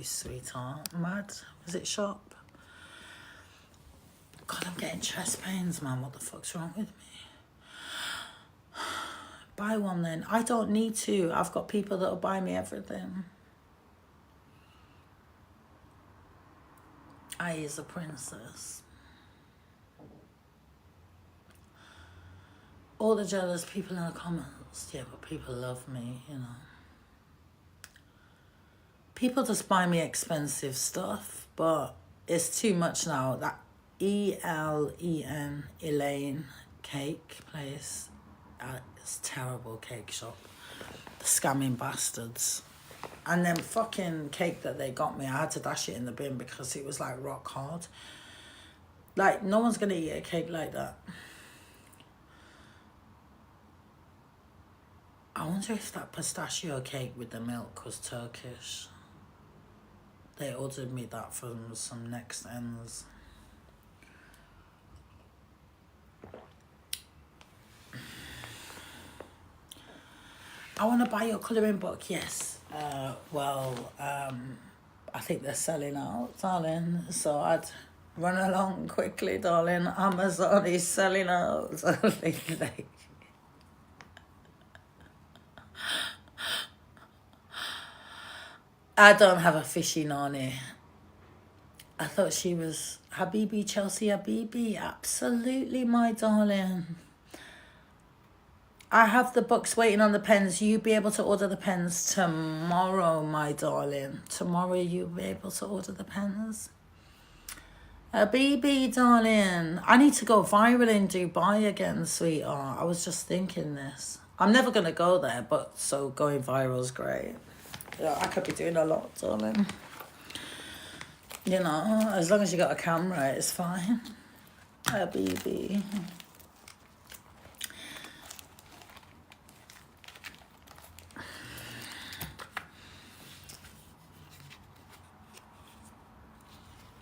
sweetheart. Mad? Was it shop? God, I'm getting chest pains, man. What the fuck's wrong with me? Buy one then. I don't need to. I've got people that'll buy me everything. I is a princess. All the jealous people in the comments. Yeah, but people love me, you know. People just buy me expensive stuff, but it's too much now. That Elaine cake place. It's terrible cake shop. The scamming bastards. And then fucking cake that they got me, I had to dash it in the bin because it was like rock hard. Like, no one's going to eat a cake like that. I wonder if that pistachio cake with the milk was Turkish. They ordered me that from some Next Ends. I want to buy your colouring book, yes. I think they're selling out, darling. So I'd run along quickly, darling. Amazon is selling out. I don't have a fishy nanny. I thought she was Habibi, Chelsea Habibi. Absolutely, my darling. I have the books waiting on the pens. You'll be able to order the pens tomorrow, my darling. Tomorrow you'll be able to order the pens. Habibi, darling. I need to go viral in Dubai again, sweetheart. I was just thinking this. I'm never going to go there, but so going viral is great. Yeah, I could be doing a lot, darling. You know, as long as you got a camera, it's fine. Habibi.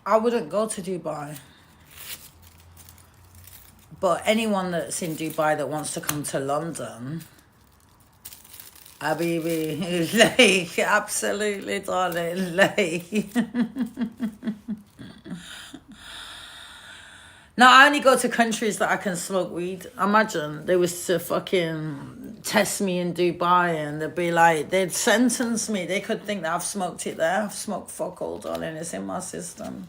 I wouldn't go to Dubai. But anyone that's in Dubai that wants to come to London, Habibi, like, absolutely, darling, like. Now, I only go to countries that I can smoke weed. Imagine they was to fucking test me in Dubai and they'd be like, they'd sentence me. They could think that I've smoked it there. I've smoked fuck all, darling. It's in my system.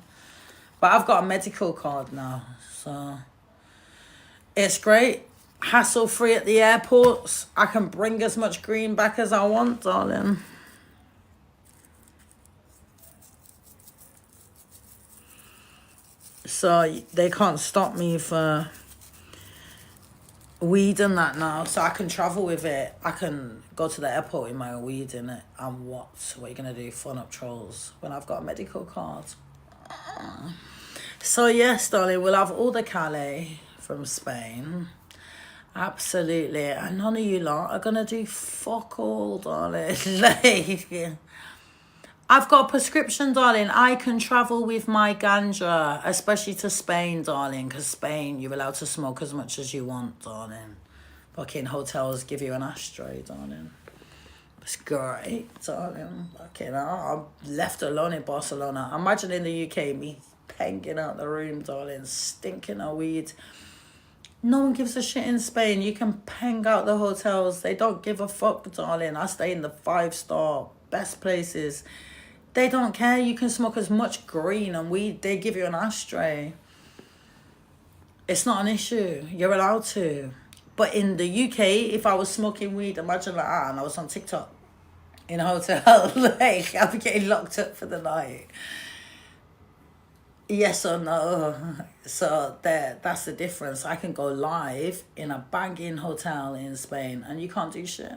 But I've got a medical card now, so it's great. Hassle-free at the airports. I can bring as much green back as I want, darling. So they can't stop me for weed and that now. So I can travel with it. I can go to the airport with my weed in it. And what are you going to do? Phone up trolls when I've got a medical card. So yes, darling, we'll have all the Calais from Spain. Absolutely. And none of you lot are going to do fuck all, darling. Like, I've got a prescription, darling. I can travel with my ganja, especially to Spain, darling, because Spain, you're allowed to smoke as much as you want, darling. Fucking hotels give you an ashtray, darling. It's great, darling. Fucking hell. I'm left alone in Barcelona. Imagine in the UK, me hanging out the room, darling, stinking of weed. No one gives a shit in Spain. You can hang out the hotels. They don't give a fuck, darling. I stay in the 5-star best places. They don't care. You can smoke as much green and weed. They give you an ashtray. It's not an issue. You're allowed to. But in the UK, if I was smoking weed, imagine like that, and I was on TikTok in a hotel, like, I'd be getting locked up for the night. Yes or no? So that's the difference. I can go live in a banging hotel in Spain and you can't do shit.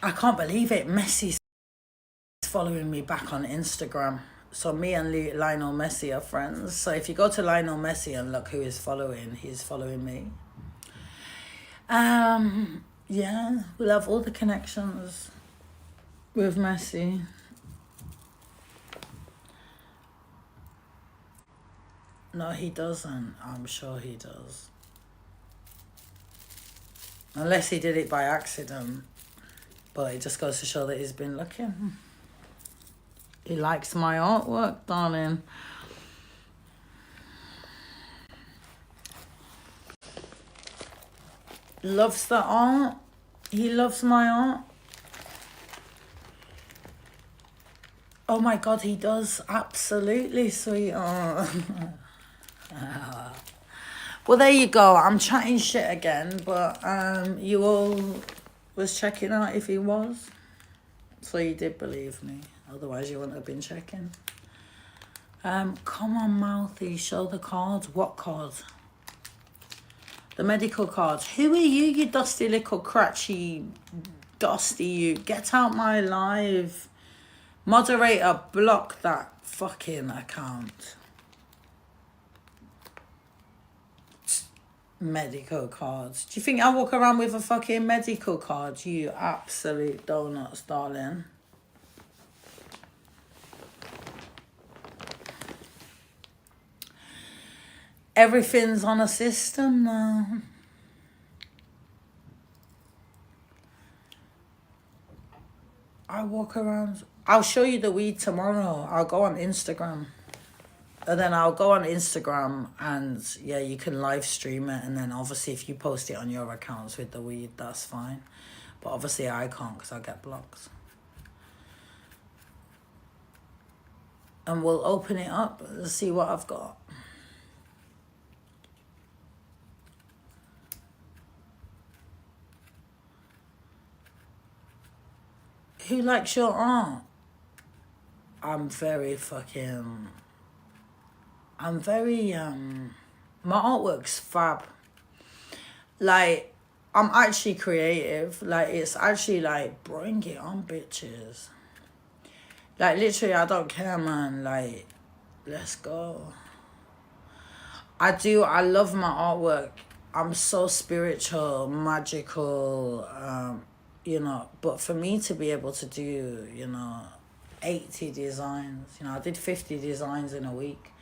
I can't believe it. Messi's following me back on Instagram. So me and Lionel Messi are friends. So if you go to Lionel Messi and look who is following, he's following me. Yeah, we'll have all the connections with Messi. No, he doesn't. I'm sure he does. Unless he did it by accident. But it just goes to show that he's been looking. He likes my artwork, darling. Loves the art. He loves my art. Oh my God, he does. Absolutely, sweetheart. Well, there you go. I'm chatting shit again, but you all was checking out if he was. So you did believe me. Otherwise, you wouldn't have been checking. Come on, Mouthy. Show the cards. What cards? The medical cards. Who are you dusty little cratchy, dusty you? Get out my live. Moderator, block that fucking account. Medical cards. Do you think I walk around with a fucking medical card? You absolute donuts, darling. Everything's on a system now. I walk around. I'll show you the weed tomorrow. I'll go on Instagram. And then I'll go on Instagram and yeah, you can live stream it. And then obviously if you post it on your accounts with the weed, that's fine. But obviously I can't because I get blocked. And we'll open it up and see what I've got. Who likes your art? I'm very, my artwork's fab. Like, I'm actually creative. Like, it's actually like, bring it on, bitches. Like, literally, I don't care, man. Like, let's go. I love my artwork. I'm so spiritual, magical, you know. But for me to be able to do, 80 designs, I did 50 designs in a week.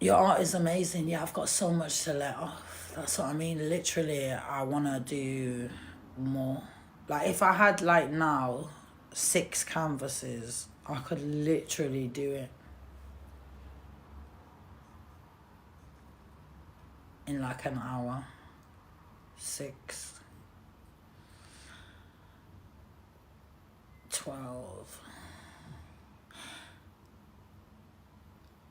Your art is amazing. Yeah, I've got so much to let off. That's what I mean. Literally, I want to do more. Like, if I had, like, now 6 canvases, I could literally do it in like an hour. 6, 12.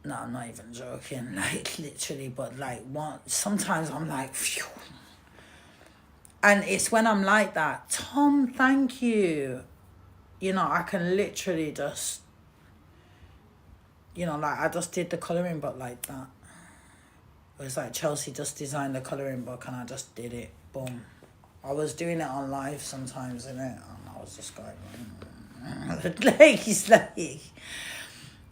No, I'm not even joking. Like, literally, but like, sometimes I'm like, phew. And it's when I'm like that, Tom, thank you. I can literally just, like, I just did the colouring book like that. It was like Chelsea just designed the colouring book and I just did it. Boom. I was doing it on live sometimes, innit? And I was just going,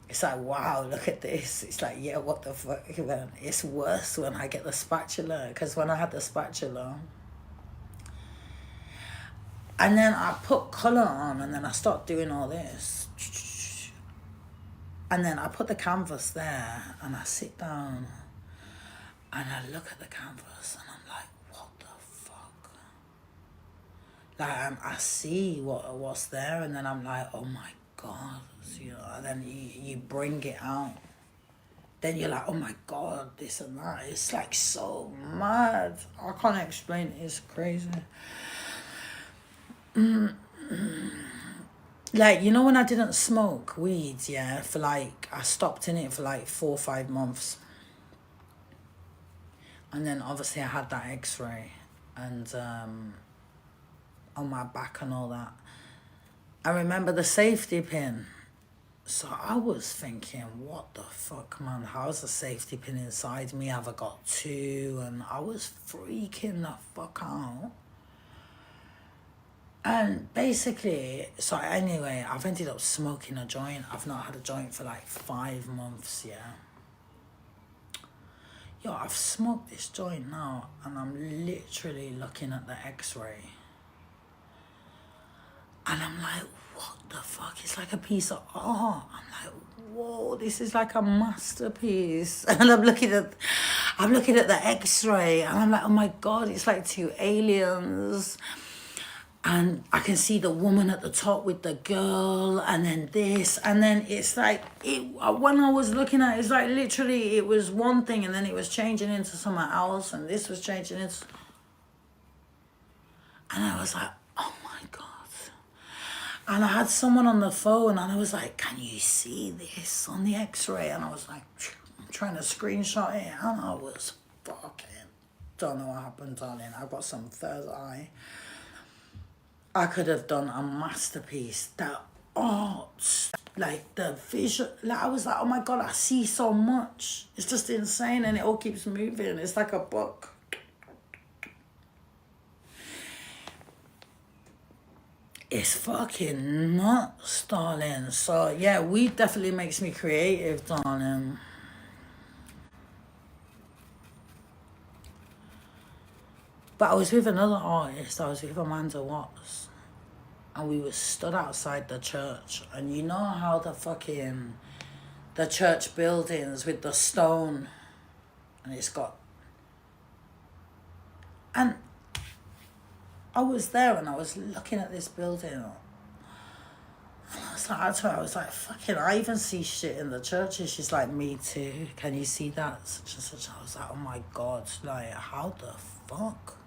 it's like, wow, look at this. It's like, yeah, what the fuck, man? It's worse when I get the spatula. Because when I had the spatula, and then I put colour on, and then I start doing all this. And then I put the canvas there, and I sit down, and I look at the canvas, and I'm like, what the fuck? Like, I see what's there, and then I'm like, oh my God. And then you bring it out. Then you're like, oh my God, this and that. It's like so mad. I can't explain it. It's crazy. Like, when I didn't smoke weed, yeah, for like, I stopped in it for like 4 or 5 months. And then obviously I had that x-ray and on my back and all that. I remember the safety pin. So I was thinking, what the fuck, man? How's the safety pin inside me? Have I got 2? And I was freaking the fuck out. And basically, so anyway, I've ended up smoking a joint. I've not had a joint for like 5 months, yeah. Yo, I've smoked this joint now, and I'm literally looking at the X-ray. And I'm like, what the fuck? It's like a piece of art. I'm like, whoa, this is like a masterpiece. And I'm looking at the X-ray, and I'm like, oh my God, it's like two aliens. And I can see the woman at the top with the girl, and then this, and then it's like, when I was looking at it, it's like literally it was one thing, and then it was changing into something else, and this was changing into, and I was like, oh my God. And I had someone on the phone, and I was like, can you see this on the X-ray? And I was like, I'm trying to screenshot it, and I was fucking, don't know what happened, darling. I've got some third eye. I could have done a masterpiece. The art, like the visual, like I was like, oh my God, I see so much. It's just insane, and it all keeps moving. It's like a book. It's fucking nuts, darling. So yeah, weed definitely makes me creative, darling. But I was with another artist. I was with Amanda Watts. And we were stood outside the church. And you know how the church buildings with the stone, and it's got, and I was there, and I was looking at this building. And I was like, fucking, I even see shit in the churches. She's like, me too. Can you see that? Such and such. I was like, oh my God, like, how the fuck?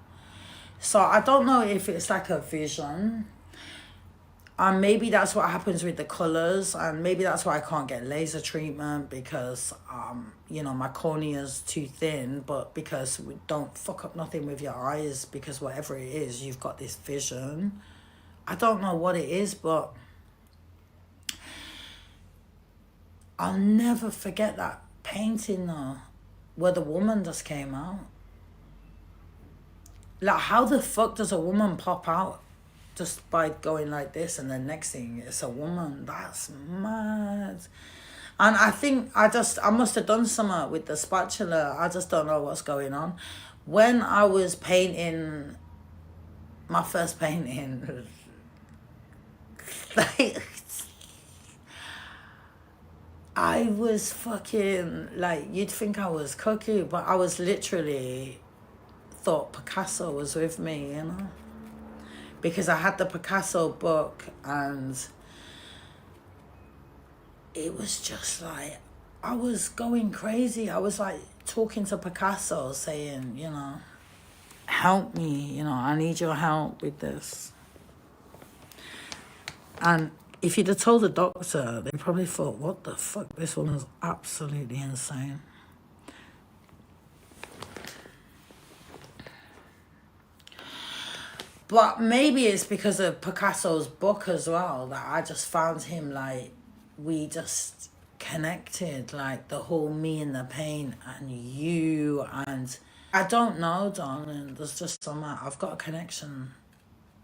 So I don't know if it's like a vision. And maybe that's what happens with the colours, and maybe that's why I can't get laser treatment, because you know, my cornea's too thin, but because we don't fuck up nothing with your eyes, because whatever it is, you've got this vision. I don't know what it is, but I'll never forget that painting though, where the woman just came out. Like, how the fuck does a woman pop out? Just by going like this, and the next thing it's a woman. That's mad. And I think I must have done something with the spatula. I just don't know what's going on. When I was painting my first painting, like, I was fucking, like, you'd think I was cuckoo, but I was literally thought Picasso was with me, you know? Because I had the Picasso book, and it was just like, I was going crazy. I was like talking to Picasso, saying, you know, help me, you know, I need your help with this. And if you'd have told the doctor, they probably thought, what the fuck, this woman's absolutely insane. But maybe it's because of Picasso's book as well, that I just found him, like, we just connected, like, the whole me and the pain and you, and I don't know, darling, there's just some, I've got a connection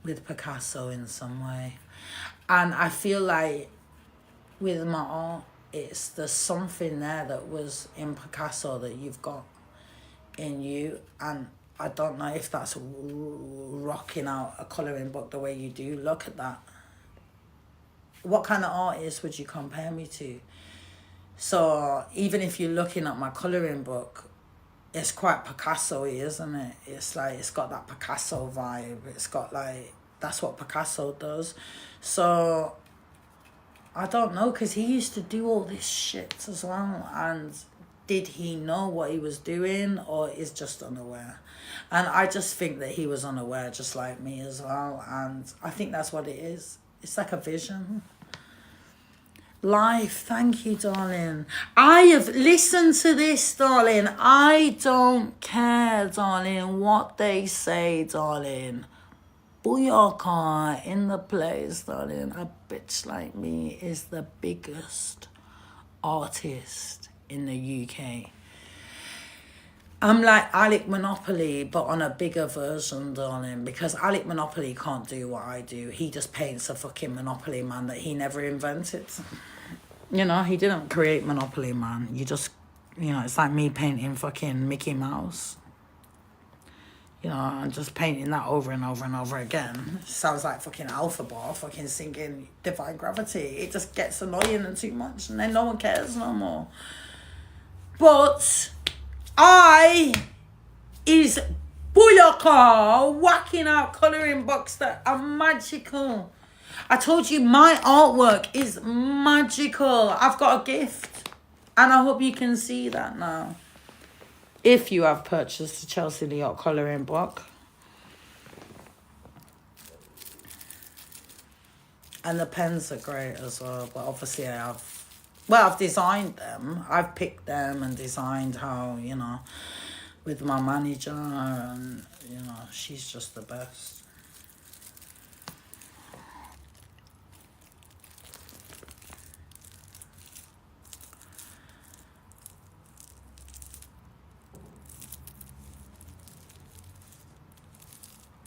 with Picasso in some way. And I feel like with my art, there's something there that was in Picasso that you've got in you, and I don't know if that's rocking out a colouring book the way you do. Look at that. What kind of artist would you compare me to? So even if you're looking at my colouring book, it's quite Picasso-y, isn't it? It's like, it's got that Picasso vibe. It's got like, that's what Picasso does. So I don't know, because he used to do all this shit as well. And did he know what he was doing, or is just unaware? And I just think that he was unaware, just like me as well. And I think that's what it is. It's like a vision. Life, thank you, darling. I have listened to this, darling. I don't care, darling, what they say, darling. Booyaka in the place, darling. A bitch like me is the biggest artist in the UK. I'm like Alec Monopoly, but on a bigger version, darling, because Alec Monopoly can't do what I do. He just paints a fucking Monopoly man that he never invented. You know, he didn't create Monopoly man. You just You know, it's like me painting fucking Mickey Mouse. You know, I'm just painting that over and over and over again. Sounds like fucking Alpha Bar, fucking singing Defying Gravity. It just gets annoying and too much, and then no one cares no more. But I is booyaka whacking out colouring books that are magical. I told you my artwork is magical. I've got a gift, and I hope you can see that now. If you have purchased the Chelsea Lee Art colouring book. And the pens are great as well. But obviously I've designed them. I've picked them and designed how, you know, with my manager. And, you know, she's just the best.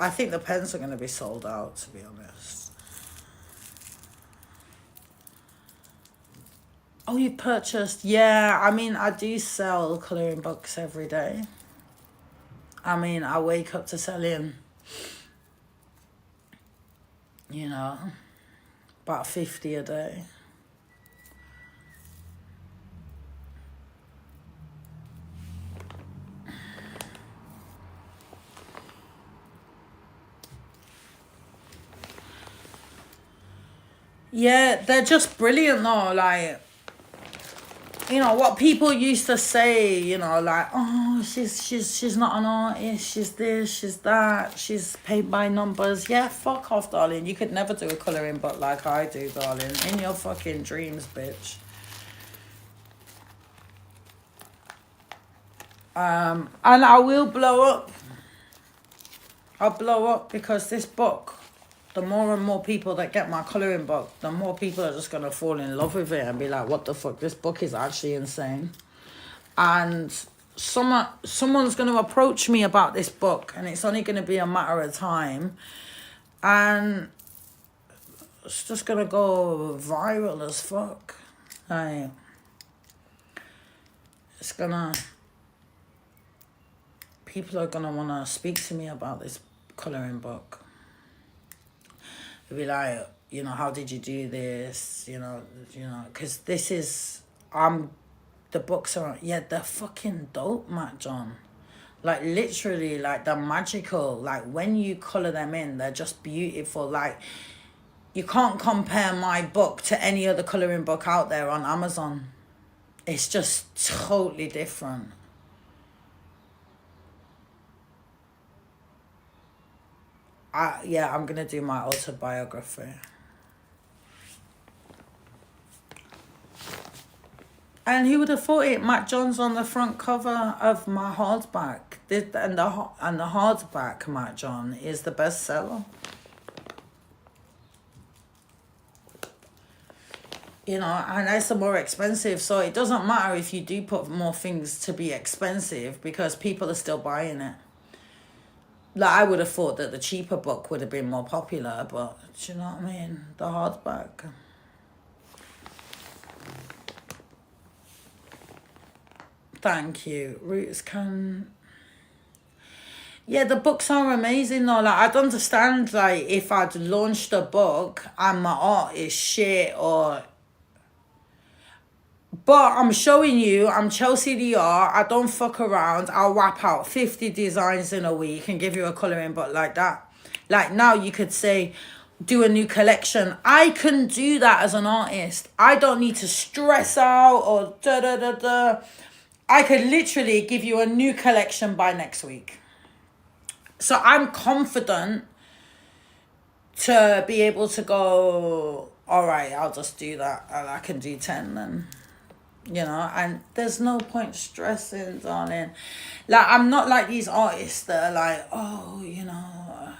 I think the pens are going to be sold out, to be honest. Oh, you purchased? Yeah, I mean, I do sell colouring books every day. I mean, I wake up to selling, you know, about 50 a day. Yeah, they're just brilliant though, like, you know, what people used to say, you know, like, oh, she's not an artist, she's this, she's that, she's paid by numbers. Yeah, fuck off, darling. You could never do a colouring book like I do, darling. In your fucking dreams, bitch. And I will blow up. I'll blow up because this book, the more and more people that get my colouring book, the more people are just going to fall in love with it and be like, what the fuck, this book is actually insane. And someone's going to approach me about this book, and it's only going to be a matter of time. And it's just going to go viral as fuck. Like, it's going to... People are going to want to speak to me about this colouring book. They'll be like, you know, how did you do this? You know, because this is, the books are, yeah, they're fucking dope, Matt John. Like, literally, like, they're magical. Like, when you colour them in, they're just beautiful. Like, you can't compare my book to any other colouring book out there on Amazon. It's just totally different. I'm going to do my autobiography. And who would have thought it? Matt John's on the front cover of my hardback. And the hardback, Matt John, is the bestseller. You know, and it's more expensive. So it doesn't matter if you do put more things to be expensive, because people are still buying it. Like, I would have thought that the cheaper book would have been more popular, but do you know what I mean? The hardback. Thank you. Roots can... Yeah, the books are amazing though. Like, I'd understand, like, if I'd launched a book and my art is shit or... But I'm showing you, I'm Chelsea the Art. I don't fuck around. I'll wrap out 50 designs in a week and give you a colouring book like that. Like, now you could say, do a new collection. I can do that as an artist. I don't need to stress out or da-da-da-da. I could literally give you a new collection by next week. So I'm confident to be able to go, all right, I'll just do that. And I can do 10 then. You know, and there's no point stressing, darling. Like, I'm not like these artists that are like, oh, you know,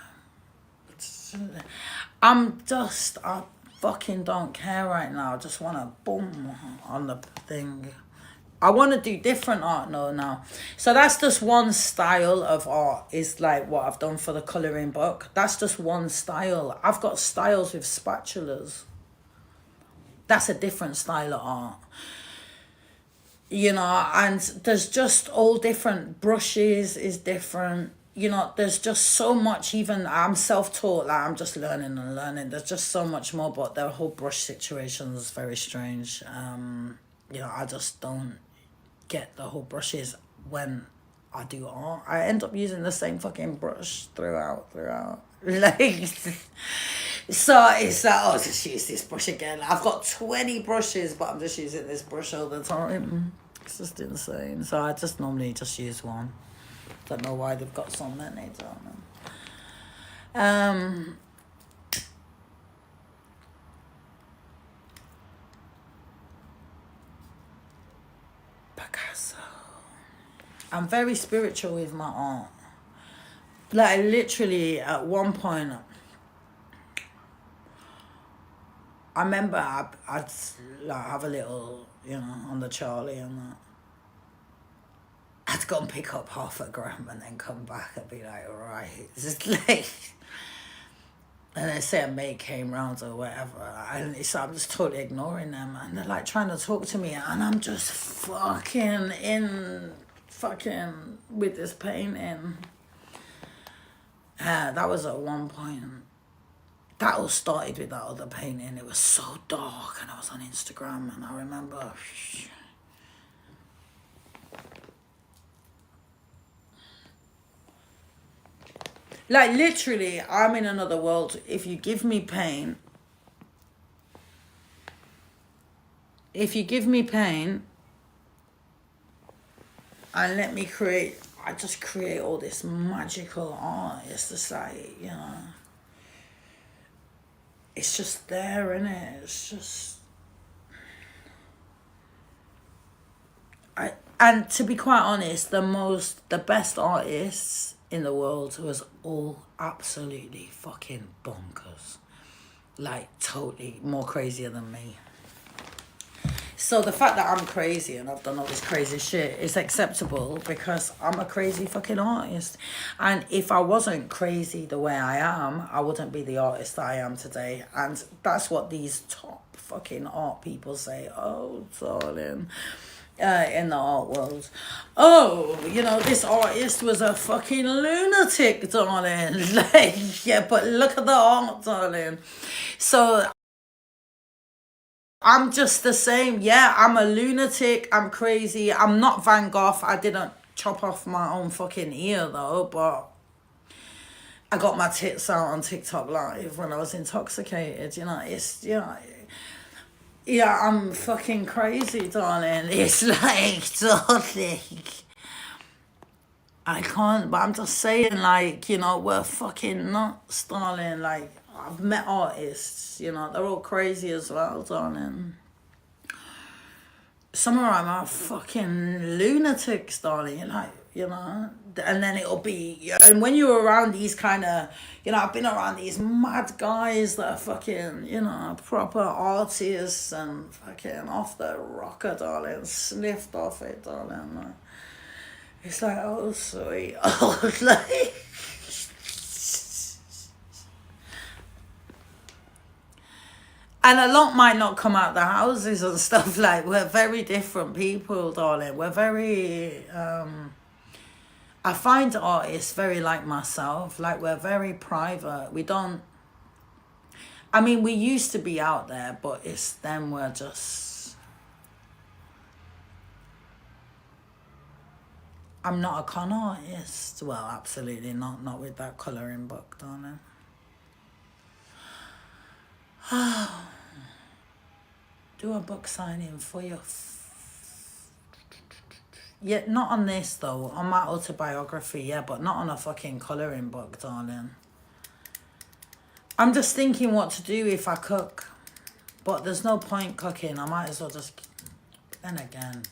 I fucking don't care right now. I just want to boom on the thing. I want to do different art now. So that's just one style of art, is like what I've done for the colouring book. That's just one style. I've got styles with spatulas. That's a different style of art. you know, and there's just all different brushes is different. You know, there's just so much. Even I'm self-taught, like I'm just learning and learning. There's just so much more, but the whole brush situation is very strange. You know, I just don't get the whole brushes when I do art. I end up using the same fucking brush throughout. Like, so it's like, oh, just use this brush again. I've got 20 brushes, but I'm just using this brush all the time. It's just insane. So I just normally just use one. Don't know why they've got so many. Don't know. Picasso. I'm very spiritual with my art. Like literally, at one point, I remember I'd like have a little, you know, on the Charlie and that. I'd go and pick up half a gram and then come back and be like, all right, it's like, and then say a mate came round or whatever, and so I'm just totally ignoring them, and they're like trying to talk to me, and I'm just fucking with this painting. That was at one point. That all started with that other painting. It was so dark, and I was on Instagram, and I remember. Like, literally, I'm in another world. If you give me pain, and let me create, I just create all this magical art. It's just like, you know, it's just there, innit? It's just, and to be quite honest, the best artists in the world was all absolutely fucking bonkers. Like, totally more crazier than me. So the fact that I'm crazy and I've done all this crazy shit is acceptable because I'm a crazy fucking artist. And if I wasn't crazy the way I am, I wouldn't be the artist that I am today. And that's what these top fucking art people say. Oh, darling. In the art world. Oh, you know, this artist was a fucking lunatic, darling. Like, yeah, but look at the art, darling. So I'm just the same. Yeah, I'm a lunatic. I'm crazy. I'm not Van Gogh. I didn't chop off my own fucking ear, though, but I got my tits out on TikTok Live when I was intoxicated. You know, it's, you know, yeah, I'm fucking crazy, darling. It's like, darling, I can't, but I'm just saying, like, you know, we're fucking nuts, darling. Like, I've met artists, you know, they're all crazy as well, darling. Some of them are fucking lunatics, darling, like, you know. And then it'll be, and when you're around these kind of, you know, I've been around these mad guys that are fucking, you know, proper artists and fucking off the rocker, darling, sniffed off it, darling. Like, it's like, oh, sweet. Oh, like, and a lot might not come out the houses and stuff. Like, we're very different people, darling. We're very, I find artists very like myself. Like, we're very private. We don't, I mean, we used to be out there, but it's then we're just, I'm not a con artist. Well, absolutely not. Not with that colouring book, darling. Do a book signing for your... Yeah, not on this, though. On my autobiography, yeah, but not on a fucking colouring book, darling. I'm just thinking what to do if I cook. But there's no point cooking. I might as well just... Then again,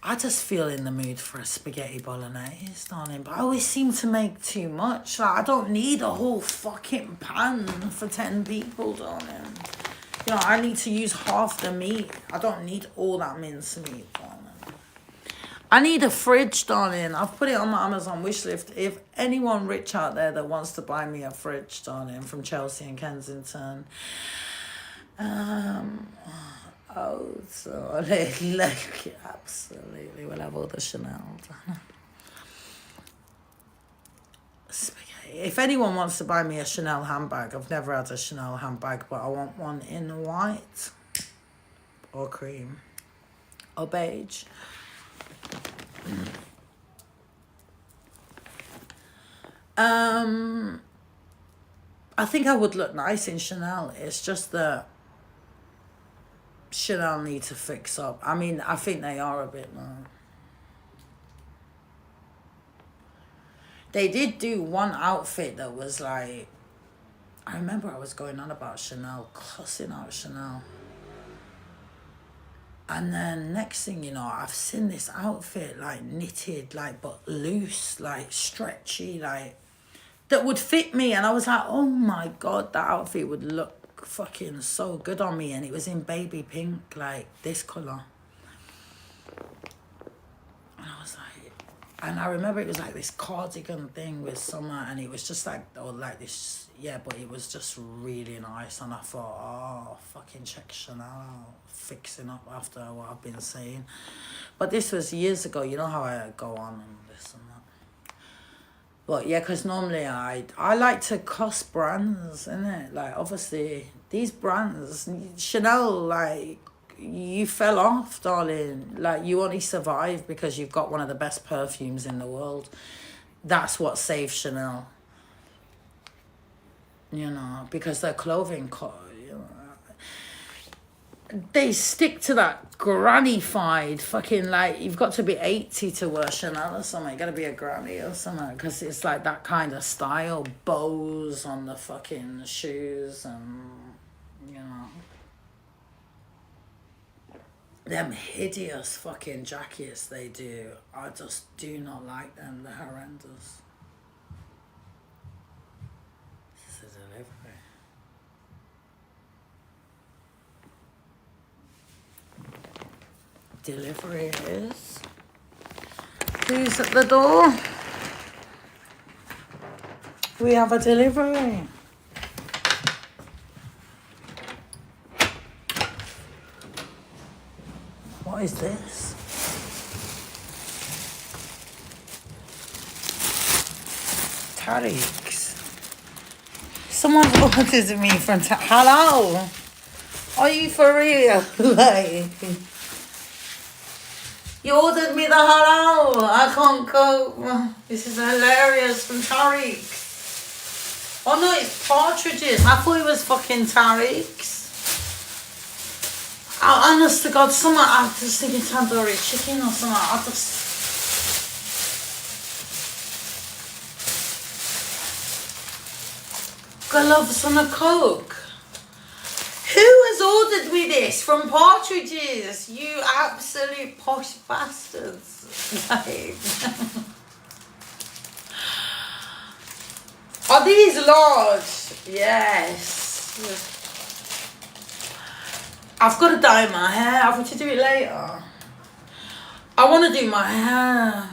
I just feel in the mood for a spaghetti bolognese, darling. But I always seem to make too much. Like, I don't need a whole fucking pan for 10 people, darling. You know, I need to use half the meat. I don't need all that minced meat, darling. I need a fridge, darling. I've put it on my Amazon wish list. If anyone rich out there that wants to buy me a fridge, darling, from Chelsea and Kensington, Oh, darling, like, absolutely. We'll have all the Chanel. Spaghetti. If anyone wants to buy me a Chanel handbag, I've never had a Chanel handbag, but I want one in white or cream or beige. I think I would look nice in Chanel. It's just that Chanel need to fix up. I mean, I think they are a bit now. They did do one outfit that was like, I remember I was going on about Chanel, cussing out Chanel. And then next thing you know, I've seen this outfit like knitted, like but loose, like stretchy, like that would fit me. And I was like, oh my God, that outfit would look fucking so good on me. And it was in baby pink, like this colour. And I was like, and I remember it was like this cardigan thing with summer, and it was just like, or like this, yeah, but it was just really nice. And I thought, oh, fucking check Chanel out, fixing up after what I've been saying. But this was years ago, you know how I go on and this and that. But yeah, because normally I like to cuss brands, innit? Like, obviously, these brands, Chanel, like, you fell off, darling. Like, you only survived because you've got one of the best perfumes in the world. That's what saved Chanel. You know, because their clothing, you know, they stick to that granny-fied fucking, like, you've got to be 80 to wear Chanel or something. You got to be a granny or something, because it's like that kind of style. Bows on the fucking shoes and, you know. Them hideous fucking jackets they do, I just do not like them. They're horrendous. This is a delivery. Delivery is. Who's at the door? We have a delivery. What is this? Tariq's. Someone's ordered me from Hello? Are you for real? Like, you ordered me the halal. I can't cope. This is hilarious from Tariq's. Oh no, it's partridges. I thought it was fucking Tariq's. Honest to God, I was thinking tandoori chicken or something. I just... Gloves on a Coke. Who has ordered me this from Partridges? You absolute posh bastards. Like... Are these large? Yes. I've got to dye my hair. I've got to do it later. I want to do my hair.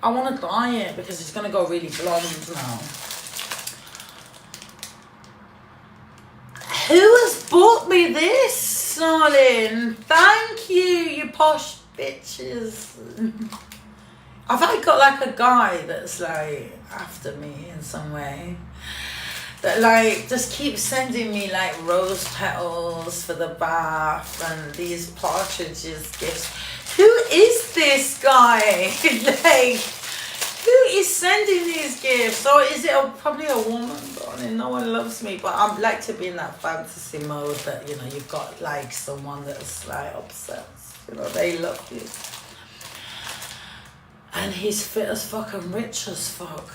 I want to dye it because it's going to go really blonde now. Who has bought me this, darling? Thank you, you posh bitches. Have I got like a guy that's like after me in some way? That like just keeps sending me like rose petals for the bath and these partridges gifts. Who is this guy? Like, who is sending these gifts? Or is it probably a woman, darling? No one loves me, but I'd like to be in that fantasy mode that, you know, you've got like someone that's like obsessed. You know, they love you. And he's fit as fuck and rich as fuck.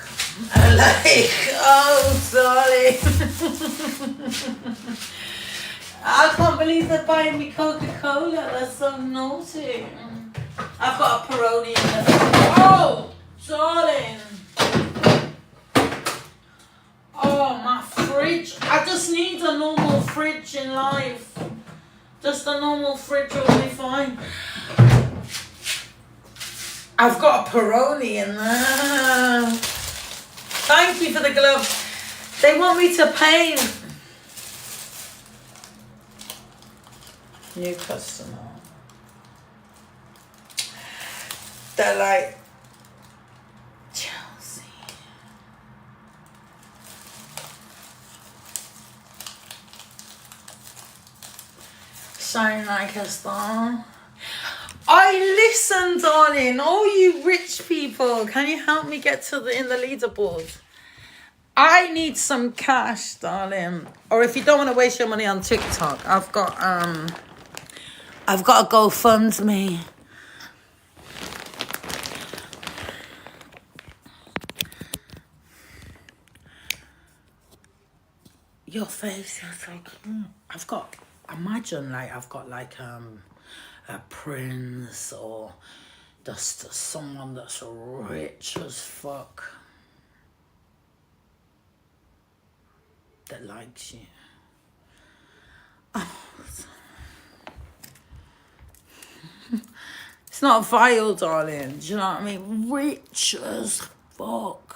And like, oh, darling. I can't believe they're buying me Coca-Cola. That's so naughty. I've got a Peroni in there. Oh, darling. Oh, my fridge. I just need a normal fridge in life. Just a normal fridge will be fine. I've got a Peroni in there. Thank you for the gloves. They want me to paint. New customer. They're like, Chelsea. Shine like a star. I listen, darling. All you rich people, can you help me get to in the leaderboard? I need some cash, darling. Or if you don't want to waste your money on TikTok, I've got a GoFundMe. Your face is so cute. Imagine like I've got like a prince or just someone that's rich as fuck that likes you. Oh. It's not vile, darling. Do you know what I mean? Rich as fuck.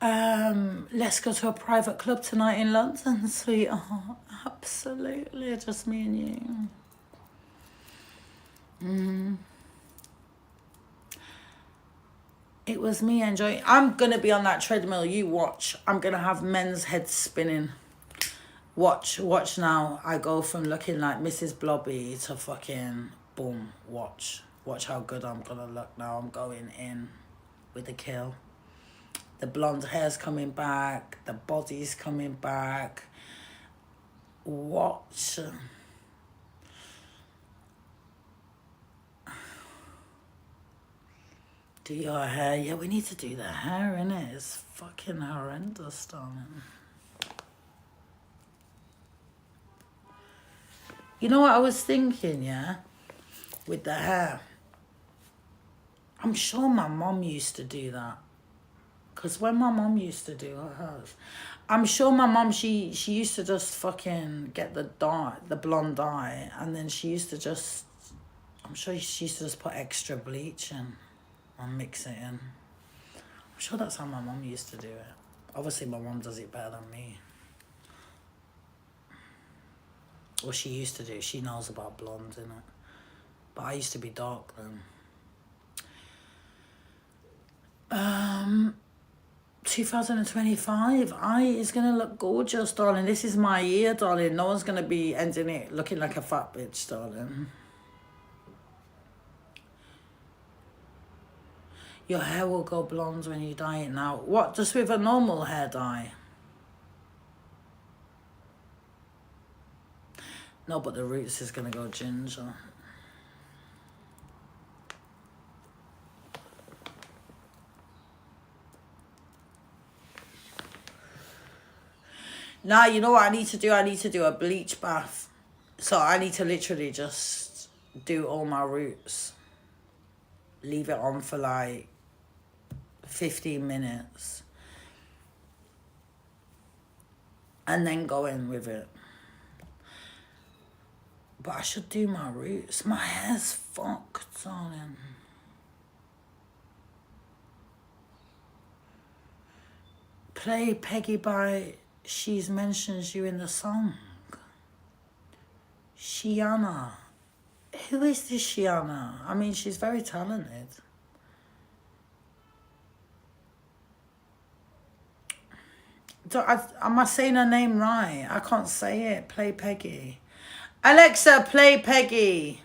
Let's go to a private club tonight in London, sweetheart. Absolutely, just me and you. It was me enjoying. I'm gonna be on that treadmill. You watch. I'm gonna have men's heads spinning. Watch now. I go from looking like Mrs. Blobby to fucking boom. Watch how good I'm gonna look now. I'm going in with a kill. The blonde hair's coming back. The body's coming back. Watch. Do your hair. Yeah, we need to do the hair, innit? It's fucking horrendous, darling. You know what I was thinking, yeah? With the hair. I'm sure my mom used to do that. Because when my mom used to do hers, I'm sure my mom, she used to just fucking get the blonde dye, and then she used to just, I'm sure she used to just put extra bleach in and mix it in. I'm sure that's how my mom used to do it. Obviously, my mom does it better than me. Or she used to do. She knows about blondes, innit? But I used to be dark then. 2025, is gonna look gorgeous, darling. This is my year, darling. No one's gonna be ending it looking like a fat bitch, darling. Your hair will go blonde when you dye it now. What, just with a normal hair dye? No, but the roots is gonna go ginger. Now, you know what I need to do? I need to do a bleach bath. So I need to literally just do all my roots. Leave it on for like 15 minutes. And then go in with it. But I should do my roots. My hair's fucked, darling. Play Peggy by She's Mentions You in the Song. Shiana. Who is this Shiana? I mean, she's very talented. Am I saying her name right? I can't say it. Play Peggy. Alexa, play Peggy.